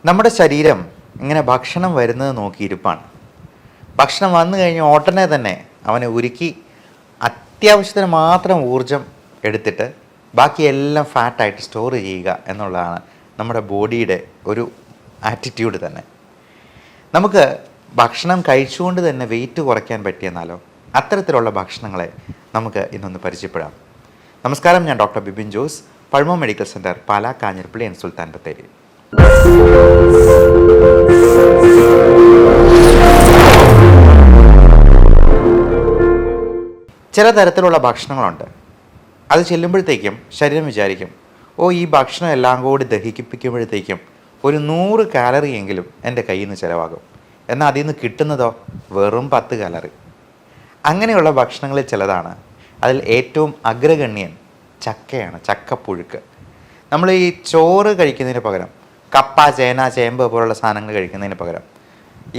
നമ്മുടെ ശരീരം ഇങ്ങനെ ഭക്ഷണം വരുന്നത് നോക്കിയിരിപ്പാണ്. ഭക്ഷണം വന്നു കഴിഞ്ഞ് ഉടനെ തന്നെ അവനെ ഉരുക്കി അത്യാവശ്യത്തിന് മാത്രം ഊർജം എടുത്തിട്ട് ബാക്കിയെല്ലാം ഫാറ്റായിട്ട് സ്റ്റോർ ചെയ്യുക എന്നുള്ളതാണ് നമ്മുടെ ബോഡിയുടെ ഒരു ആറ്റിറ്റ്യൂഡ് തന്നെ. നമുക്ക് ഭക്ഷണം കഴിച്ചുകൊണ്ട് തന്നെ വെയിറ്റ് കുറയ്ക്കാൻ പറ്റിയെന്നാലോ? അത്തരത്തിലുള്ള ഭക്ഷണങ്ങളെ നമുക്ക് ഇന്നൊന്ന് പരിചയപ്പെടാം. നമസ്കാരം, ഞാൻ doctor Bibin Jose, Pazhama medical centre, Pala, Kanjirappally and Sultan Bathery. ചില തരത്തിലുള്ള ഭക്ഷണങ്ങളുണ്ട്. അത് ചെല്ലുമ്പോഴത്തേക്കും ശരീരം വിചാരിക്കും, ഈ ഭക്ഷണം എല്ലാം കൂടി ദഹിപ്പിക്കുമ്പോഴത്തേക്കും ഒരു 100 കാലറി എങ്കിലും എൻ്റെ കയ്യിൽ നിന്ന് ചിലവാകും. എന്നാൽ അതിൽ നിന്ന് കിട്ടുന്നതോ വെറും 10 കാലറി. അങ്ങനെയുള്ള ഭക്ഷണങ്ങളിൽ ചിലതാണ്. അതിൽ ഏറ്റവും അഗ്രഗണ്യൻ ചക്കയാണ്, ചക്കപ്പുഴുക്ക്. നമ്മൾ ഈ ചോറ് കഴിക്കുന്നതിന് പകരം കപ്പ, ചേന, ചേമ്പ് പോലുള്ള സാധനങ്ങൾ കഴിക്കുന്നതിന് പകരം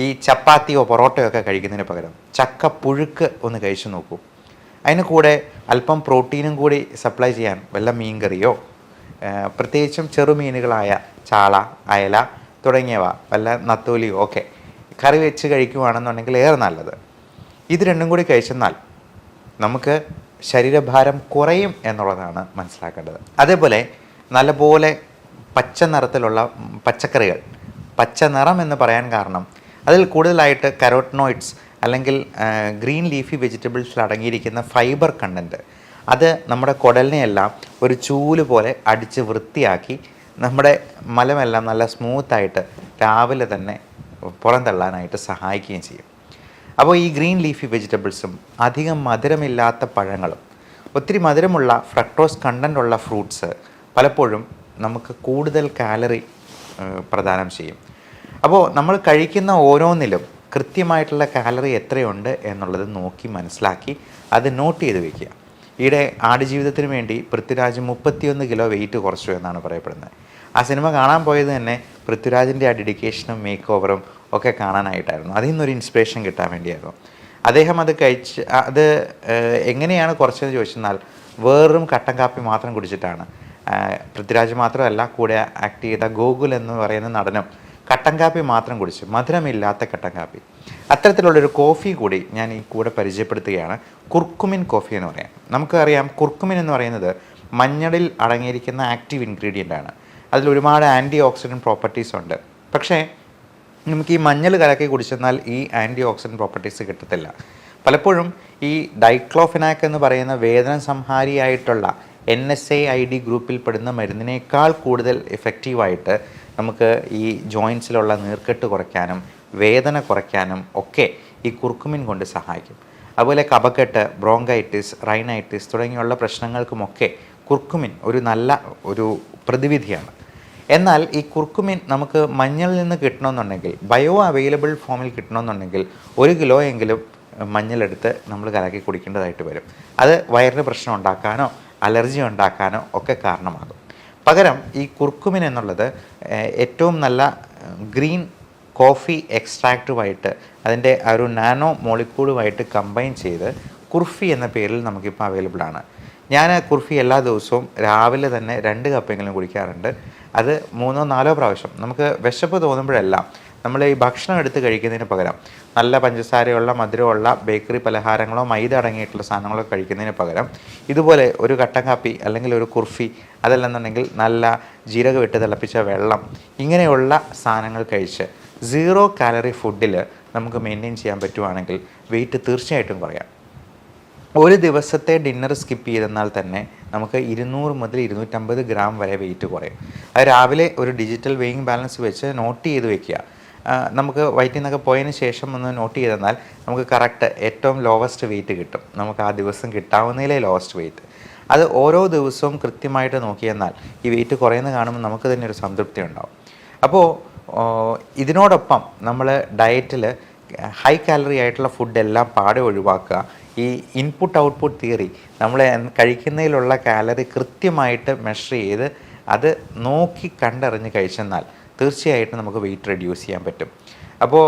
ഈ ചപ്പാത്തിയോ പൊറോട്ടയോ ഒക്കെ കഴിക്കുന്നതിന് പകരം ചക്കപ്പുഴുക്ക് ഒന്ന് കഴിച്ചു നോക്കൂ. അതിന് കൂടെ അല്പം പ്രോട്ടീനും കൂടി സപ്ലൈ ചെയ്യാൻ വല്ല മീൻകറിയോ, പ്രത്യേകിച്ചും ചെറുമീനുകളായ ചാള, അയല തുടങ്ങിയവ, വല്ല നത്തോലിയോ ഒക്കെ കറി വെച്ച് കഴിക്കുകയാണെന്നുണ്ടെങ്കിൽ ഏറെ നല്ലത്. ഇത് രണ്ടും കൂടി കഴിച്ചെന്നാൽ നമുക്ക് ശരീരഭാരം കുറയും എന്നുള്ളതാണ് മനസ്സിലാക്കേണ്ടത്. അതേപോലെ നല്ലപോലെ പച്ച നിറത്തിലുള്ള പച്ചക്കറികൾ, പച്ച നിറം എന്ന് പറയാൻ കാരണം അതിൽ കൂടുതലായിട്ട് കരോട്ടനോയിഡ്സ് അല്ലെങ്കിൽ ഗ്രീൻ ലീഫി വെജിറ്റബിൾസിൽ അടങ്ങിയിരിക്കുന്ന ഫൈബർ കണ്ടൻറ്റ്, അത് നമ്മുടെ കുടലിനെയെല്ലാം ഒരു ചൂല് പോലെ അടിച്ച് വൃത്തിയാക്കി നമ്മുടെ മലമെല്ലാം നല്ല സ്മൂത്തായിട്ട് രാവിലെ തന്നെ പുറന്തള്ളാനായിട്ട് സഹായിക്കുകയും ചെയ്യും. അപ്പോൾ ഈ ഗ്രീൻ ലീഫി വെജിറ്റബിൾസും അധികം മധുരമില്ലാത്ത പഴങ്ങളും ഒത്തിരി മധുരമുള്ള ഫ്രക്ടോസ് കണ്ടൻ്റുള്ള ഫ്രൂട്ട്സ് പലപ്പോഴും നമുക്ക് കൂടുതൽ കാലറി പ്രദാനം ചെയ്യും. അപ്പോൾ നമ്മൾ കഴിക്കുന്ന ഓരോന്നിലും കൃത്യമായിട്ടുള്ള കാലറി എത്രയുണ്ട് എന്നുള്ളത് നോക്കി മനസ്സിലാക്കി അത് നോട്ട് ചെയ്ത് വയ്ക്കുക. ഈയിടെ ആടുജീവിതത്തിന് വേണ്ടി പൃഥ്വിരാജ് 31 കിലോ വെയിറ്റ് കുറച്ചു എന്നാണ് പറയപ്പെടുന്നത്. ആ സിനിമ കാണാൻ പോയത് തന്നെ പൃഥ്വിരാജിൻ്റെ ആ ഡെഡിക്കേഷനും മേക്ക് ഓവറും ഒക്കെ കാണാനായിട്ടായിരുന്നു. അതിൽ നിന്നൊരു ഇൻസ്പിറേഷൻ കിട്ടാൻ വേണ്ടിയായിരുന്നു. അദ്ദേഹം അത് അത് എങ്ങനെയാണ് കുറച്ചതെന്ന് ചോദിച്ചെന്നാൽ വേറും കട്ടൻ കാപ്പി മാത്രം കുടിച്ചിട്ടാണ്. പൃഥ്വിരാജ് മാത്രമല്ല, കൂടെ ആക്ട് ചെയ്ത ഗോകുൽ എന്ന് പറയുന്ന നടനും കട്ടൻ കാപ്പി മാത്രം കുടിച്ച്, മധുരമില്ലാത്ത കട്ടൻ കാപ്പി. അത്തരത്തിലുള്ളൊരു കോഫി കൂടി ഞാൻ ഈ കൂടെ പരിചയപ്പെടുത്തുകയാണ്. കുർക്കുമിൻ കോഫി എന്ന് പറയാം. നമുക്കറിയാം, കുർക്കുമിൻ എന്ന് പറയുന്നത് മഞ്ഞളിൽ അടങ്ങിയിരിക്കുന്ന ആക്റ്റീവ് ഇൻഗ്രീഡിയൻ്റ് ആണ്. അതിൽ ഒരുപാട് ആൻറ്റി ഓക്സിഡൻറ്റ് പ്രോപ്പർട്ടീസ് ഉണ്ട്. പക്ഷേ നമുക്ക് ഈ മഞ്ഞൾ കലക്കി കുടിച്ചെന്നാൽ ഈ ആൻറ്റി ഓക്സിഡൻറ്റ് പ്രോപ്പർട്ടീസ് കിട്ടത്തില്ല. പലപ്പോഴും ഈ ഡൈക്ലോഫെനാക് എന്ന് പറയുന്ന വേദന സംഹാരിയായിട്ടുള്ള NSAID ഗ്രൂപ്പിൽ പെടുന്ന മരുന്നിനേക്കാൾ കൂടുതൽ എഫക്റ്റീവായിട്ട് നമുക്ക് ഈ ജോയിൻസിലുള്ള നീർക്കെട്ട് കുറയ്ക്കാനും വേദന കുറയ്ക്കാനും ഒക്കെ ഈ കുർക്കുമിൻ കൊണ്ട് സഹായിക്കും. അതുപോലെ കഫക്കെട്ട്, ബ്രോങ്കൈറ്റിസ്, റൈനൈറ്റിസ് തുടങ്ങിയുള്ള പ്രശ്നങ്ങൾക്കുമൊക്കെ കുർക്കുമിൻ ഒരു നല്ല പ്രതിവിധിയാണ്. എന്നാൽ ഈ കുർക്കുമിൻ നമുക്ക് മഞ്ഞളിൽ നിന്ന് കിട്ടണമെന്നുണ്ടെങ്കിൽ, ബയോ അവൈലബിൾ ഫോമിൽ കിട്ടണമെന്നുണ്ടെങ്കിൽ 1 കിലോ എങ്കിലും മഞ്ഞളെടുത്ത് നമ്മൾ കലക്കി കുടിക്കേണ്ടതായിട്ട് വരും. അത് വയറിന് പ്രശ്നം ഉണ്ടാക്കാനോ അലർജി ഉണ്ടാക്കാനോ ഒക്കെ കാരണമാകും. പകരം ഈ കുർക്കുമിൻ എന്നുള്ളത് ഏറ്റവും നല്ല ഗ്രീൻ കോഫി എക്സ്ട്രാക്റ്റുമായിട്ട്, അതിൻ്റെ ഒരു നാനോ മോളിക്യൂളുമായിട്ട് കമ്പൈൻ ചെയ്ത് കുർഫി എന്ന പേരിൽ നമുക്കിപ്പോൾ അവൈലബിൾ ആണ്. ഞാൻ കുർഫി എല്ലാ ദിവസവും രാവിലെ തന്നെ 2 കപ്പെങ്കിലും കുടിക്കാറുണ്ട്. അത് 3-4 പ്രാവശ്യം. നമുക്ക് വിശപ്പ് തോന്നുമ്പോഴെല്ലാം നമ്മൾ ഈ ഭക്ഷണം എടുത്ത് കഴിക്കുന്നതിന് പകരം നല്ല പഞ്ചസാരയുള്ള, മധുരമുള്ള ബേക്കറി പലഹാരങ്ങളോ മൈദ അടങ്ങിയിട്ടുള്ള സാധനങ്ങളോ കഴിക്കുന്നതിന് പകരം ഇതുപോലെ ഒരു കട്ടൻ കാപ്പി അല്ലെങ്കിൽ ഒരു കുർഫി, അതല്ലെന്നുണ്ടെങ്കിൽ നല്ല ജീരകം ഇട്ട് തിളപ്പിച്ച വെള്ളം, ഇങ്ങനെയുള്ള സാധനങ്ങൾ കഴിച്ച് 0 കാലറി ഫുഡിൽ നമുക്ക് മെയിൻറ്റെയിൻ ചെയ്യാൻ പറ്റുവാണെങ്കിൽ വെയിറ്റ് തീർച്ചയായിട്ടും കുറയാം. ഒരു ദിവസത്തെ ഡിന്നർ സ്കിപ്പ് ചെയ്തെന്നാൽ തന്നെ നമുക്ക് 200 മുതൽ 250 ഗ്രാം വരെ വെയിറ്റ് കുറയും. അത് രാവിലെ ഒരു ഡിജിറ്റൽ വെയിങ് ബാലൻസ് വെച്ച് നോട്ട് ചെയ്ത് വെക്കുക. നമുക്ക് വയറ്റിൽ നിന്നൊക്കെ പോയതിന് ശേഷം ഒന്ന് നോട്ട് ചെയ്തെന്നാൽ നമുക്ക് കറക്റ്റ് ഏറ്റവും ലോവസ്റ്റ് വെയിറ്റ് കിട്ടും. നമുക്ക് ആ ദിവസം കിട്ടാവുന്നതിലെ ലോവസ്റ്റ് വെയിറ്റ്. അത് ഓരോ ദിവസവും കൃത്യമായിട്ട് നോക്കിയെന്നാൽ ഈ വെയിറ്റ് കുറയുന്ന കാണുമ്പോൾ നമുക്ക് തന്നെ ഒരു സംതൃപ്തി ഉണ്ടാവും. അപ്പോൾ ഇതിനോടൊപ്പം നമ്മൾ ഡയറ്റിൽ ഹൈ കാലറി ആയിട്ടുള്ള ഫുഡെല്ലാം പാടെ ഒഴിവാക്കുക. ഈ ഇൻപുട്ട് ഔട്ട്പുട്ട് തിയറി, നമ്മൾ കഴിക്കുന്നതിലുള്ള കാലറി കൃത്യമായിട്ട് മെഷർ ചെയ്ത് അത് നോക്കി കണ്ടറിഞ്ഞ് കഴിച്ചെന്നാൽ തീർച്ചയായിട്ടും നമുക്ക് വെയിറ്റ് റെഡ്യൂസ് ചെയ്യാൻ പറ്റും. അപ്പോൾ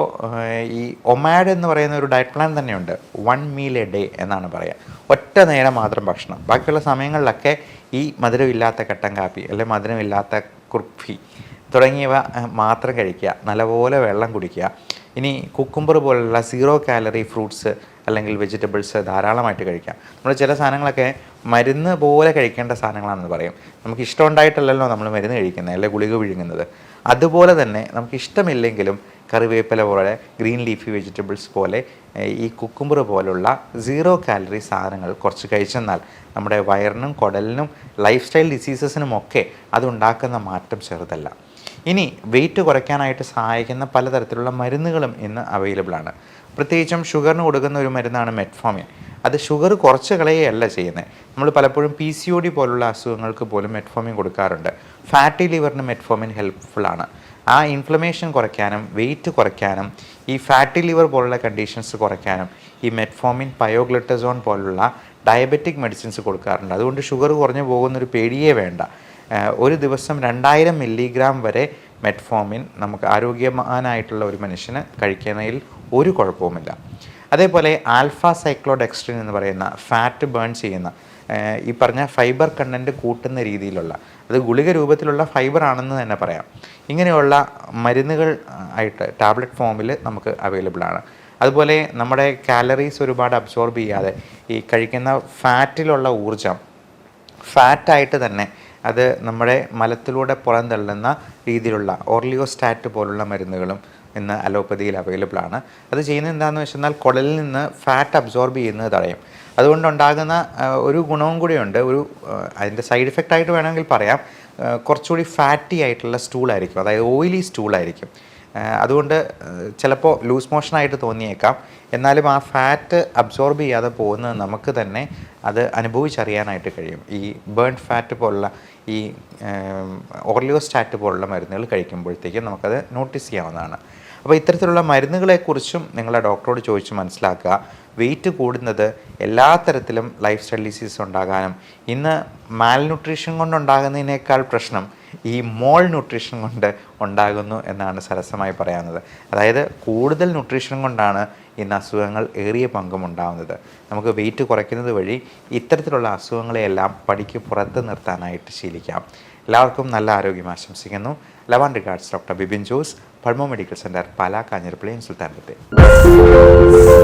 ഈ ഒമാഡ് എന്ന് പറയുന്ന ഒരു ഡയറ്റ് പ്ലാൻ തന്നെയുണ്ട്. 1 മീൽ എ ഡേ എന്നാണ് പറയുക. ഒറ്റ നേരം മാത്രം ഭക്ഷണം. ബാക്കിയുള്ള സമയങ്ങളിലൊക്കെ ഈ മധുരമില്ലാത്ത കട്ടൻ കാപ്പി അല്ലെങ്കിൽ മധുരമില്ലാത്ത കുർഫി തുടങ്ങിയവ മാത്രം കഴിക്കുക, നല്ലപോലെ വെള്ളം കുടിക്കുക. ഇനി കുക്കുംബർ പോലുള്ള 0 കാലറി ഫ്രൂട്ട്സ് അല്ലെങ്കിൽ വെജിറ്റബിൾസ് ധാരാളമായിട്ട് കഴിക്കാം. നമ്മൾ ചില സാധനങ്ങളൊക്കെ മരുന്ന് പോലെ കഴിക്കേണ്ട സാധനങ്ങളാണെന്ന് പറയും. നമുക്ക് ഇഷ്ടമുണ്ടായിട്ടല്ലല്ലോ നമ്മൾ മരുന്ന് കഴിക്കുന്നത്, അല്ലെ ഗുളിക വിഴുങ്ങുന്നത്. അതുപോലെ തന്നെ നമുക്ക് ഇഷ്ടമില്ലെങ്കിലും കറിവേപ്പില പോലെ, ഗ്രീൻ ലീഫി വെജിറ്റബിൾസ് പോലെ, ഈ കുക്കുംബർ പോലുള്ള 0 കാലറി സാധനങ്ങൾ കുറച്ച് കഴിച്ചെന്നാൽ നമ്മുടെ വയറിനും കുടലിനും ലൈഫ് സ്റ്റൈൽ ഡിസീസസിനുമൊക്കെ അതുണ്ടാക്കുന്ന മാറ്റം ചെറുതല്ല. ഇനി വെയിറ്റ് കുറയ്ക്കാനായിട്ട് സഹായിക്കുന്ന പലതരത്തിലുള്ള മരുന്നുകളും ഇന്ന് അവൈലബിൾ ആണ്. പ്രത്യേകിച്ചും ഷുഗറിന് കൊടുക്കുന്ന ഒരു മരുന്നാണ് മെറ്റ്ഫോമിൻ. അത് ഷുഗർ കുറച്ച് കളയുകയല്ല ചെയ്യുന്നത്. നമ്മൾ പലപ്പോഴും PCOD പോലുള്ള അസുഖങ്ങൾക്ക് പോലും മെറ്റ്ഫോമിൻ കൊടുക്കാറുണ്ട്. ഫാറ്റി ലിവറിന് മെറ്റ്ഫോമിൻ ഹെൽപ്ഫുള്ളാണ്. ആ ഇൻഫ്ലമേഷൻ കുറയ്ക്കാനും വെയിറ്റ് കുറയ്ക്കാനും ഈ ഫാറ്റി ലിവർ പോലുള്ള കണ്ടീഷൻസ് കുറയ്ക്കാനും ഈ മെറ്റ്ഫോമിൻ, പയോഗ്ലറ്റസോൺ പോലുള്ള ഡയബറ്റിക് മെഡിസിൻസ് കൊടുക്കാറുണ്ട്. അതുകൊണ്ട് ഷുഗർ കുറഞ്ഞു പോകുന്നൊരു പേടിയേ വേണ്ട. ഒരു ദിവസം 2000 മില്ലിഗ്രാം വരെ മെറ്റ്ഫോമിൻ നമുക്ക് ആരോഗ്യവാനായിട്ടുള്ള ഒരു മനുഷ്യന് കഴിക്കുന്നതിൽ ഒരു കുഴപ്പവുമില്ല. അതേപോലെ ആൽഫ സൈക്ലോഡെക്സ്ട്രിൻ എന്ന് പറയുന്ന ഫാറ്റ് ബേൺ ചെയ്യുന്ന ഈ പറഞ്ഞ ഫൈബർ കണ്ടൻറ്റ് കൂട്ടുന്ന രീതിയിലുള്ള, അത് ഗുളിക രൂപത്തിലുള്ള ഫൈബർ ആണെന്ന് തന്നെ പറയാം, ഇങ്ങനെയുള്ള മരുന്നുകൾ ആയിട്ട് ടാബ്ലറ്റ് ഫോമിൽ നമുക്ക് അവൈലബിൾ ആണ്. അതുപോലെ നമ്മുടെ കാലറീസ് ഒരുപാട് അബ്സോർബ് ചെയ്യാതെ ഈ കഴിക്കുന്ന ഫാറ്റിലുള്ള ഊർജം ഫാറ്റായിട്ട് തന്നെ അത് നമ്മുടെ മലത്തിലൂടെ പുറന്തള്ളുന്ന രീതിയിലുള്ള ഓർലിയോസ്റ്റാറ്റ് പോലുള്ള മരുന്നുകളും ഇന്ന് അലോപ്പതിയിൽ അവൈലബിൾ ആണ്. അത് ചെയ്യുന്നത് എന്താണെന്ന് വെച്ചാൽ കുടലിൽ നിന്ന് ഫാറ്റ് അബ്സോർബ് ചെയ്യുന്നത് തടയും. അതുകൊണ്ടുണ്ടാകുന്ന ഒരു ഗുണവും കൂടിയുണ്ട്. അതിൻ്റെ സൈഡ് ഇഫക്റ്റ് ആയിട്ട് വേണമെങ്കിൽ പറയാം, കുറച്ചുകൂടി ഫാറ്റി ആയിട്ടുള്ള സ്റ്റൂളായിരിക്കും, അതായത് ഓയിലി സ്റ്റൂളായിരിക്കും. അതുകൊണ്ട് ചിലപ്പോൾ ലൂസ് മോഷനായിട്ട് തോന്നിയേക്കാം, എന്നാലും ആ ഫാറ്റ് അബ്സോർബ് ചെയ്യാതെ പോകുന്നത് നമുക്ക് തന്നെ അത് അനുഭവിച്ചറിയാനായിട്ട് കഴിയും. ഈ ബേൺ ഫാറ്റ് പോലുള്ള ഈ ഓർലിയോസ്റ്റാറ്റ് പോലുള്ള മരുന്നുകൾ കഴിക്കുമ്പോഴത്തേക്കും നമുക്കത് നോട്ടീസ് ചെയ്യാവുന്നതാണ്. അപ്പോൾ ഇത്തരത്തിലുള്ള മരുന്നുകളെക്കുറിച്ചും നിങ്ങളെ ഡോക്ടറോട് ചോദിച്ച് മനസ്സിലാക്കുക. വെയിറ്റ് കൂടുന്നത് എല്ലാ തരത്തിലും ലൈഫ് സ്റ്റൈൽ ഡിസീസ് ഉണ്ടാകാനും ഇന്ന് മാൽന്യൂട്രീഷൻ കൊണ്ടുണ്ടാകുന്നതിനേക്കാൾ പ്രശ്നം ഈ മോൾ ന്യൂട്രീഷൻ കൊണ്ട് ഉണ്ടാകുന്നു എന്നാണ് സരസമായി പറയാവുന്നത്. അതായത് കൂടുതൽ ന്യൂട്രീഷൻ കൊണ്ടാണ് ഇന്ന് അസുഖങ്ങൾ ഏറിയ പങ്കും ഉണ്ടാകുന്നത്. നമുക്ക് വെയിറ്റ് കുറയ്ക്കുന്നത് വഴി ഇത്തരത്തിലുള്ള അസുഖങ്ങളെയെല്ലാം പടിക്ക് പുറത്ത് നിർത്താനായിട്ട് ശീലിക്കാം. എല്ലാവർക്കും നല്ല ആരോഗ്യം ആശംസിക്കുന്നു. Love and regards, doctor Bibin Jose, pulmo medical centre, Pala, Kanjirappally, Sultan Bathery.